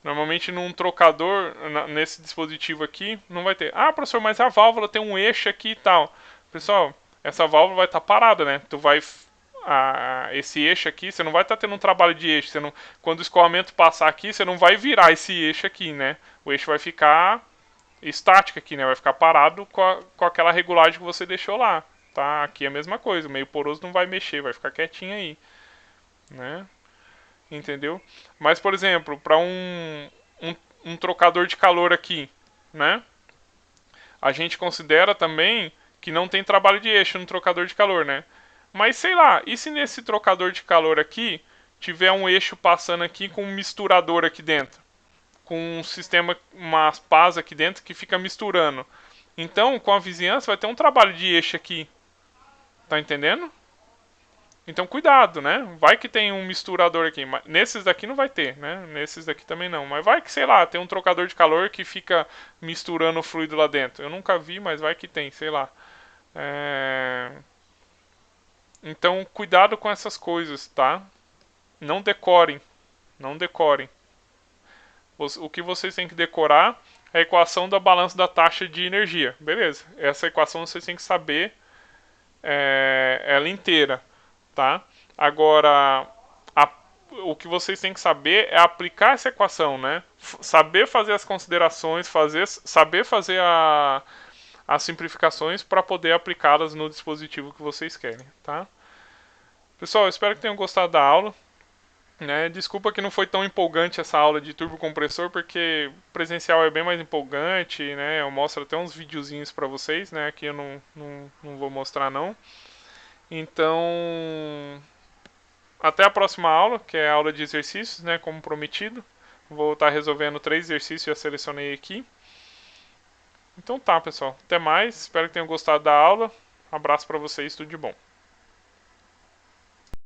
normalmente num trocador, nesse dispositivo aqui, não vai ter. Professor, mas a válvula tem um eixo aqui e tal. Pessoal, essa válvula vai estar parada, né? Esse eixo aqui, você não vai estar tendo um trabalho de eixo. Quando o escoamento passar aqui, você não vai virar esse eixo aqui, né? O eixo vai ficar estático aqui, né? Vai ficar parado com aquela regulagem que você deixou lá. Tá? Aqui é a mesma coisa. O meio poroso não vai mexer, vai ficar quietinho aí. Né? Entendeu? Mas, por exemplo, para um trocador de calor aqui, né? A gente considera também que não tem trabalho de eixo no trocador de calor, né? Mas sei lá, e se nesse trocador de calor aqui tiver um eixo passando aqui com um misturador aqui dentro? Com um sistema, umas pás aqui dentro que fica misturando. Então, com a vizinhança vai ter um trabalho de eixo aqui. Tá entendendo? Então cuidado, né? Vai que tem um misturador aqui. Nesses daqui não vai ter, né? Nesses daqui também não. Mas vai que, sei lá, tem um trocador de calor que fica misturando o fluido lá dentro. Eu nunca vi, mas vai que tem, sei lá. É... Então, cuidado com essas coisas, tá? Não decorem, não decorem. O que vocês têm que decorar é a equação da balança da taxa de energia. Beleza, essa equação vocês têm que saber ela inteira, tá? Agora, o que vocês têm que saber é aplicar essa equação, né? Saber fazer as considerações, saber fazer as simplificações para poder aplicá-las no dispositivo que vocês querem, tá? Pessoal, eu espero que tenham gostado da aula. Né? Desculpa que não foi tão empolgante essa aula de turbocompressor, porque presencial é bem mais empolgante, né? Eu mostro até uns videozinhos para vocês, né? Aqui eu não vou mostrar não. Então, até a próxima aula, que é a aula de exercícios, né? Como prometido. Vou estar resolvendo 3 exercícios que eu selecionei aqui. Então tá, pessoal. Até mais. Espero que tenham gostado da aula. Abraço para vocês, tudo de bom.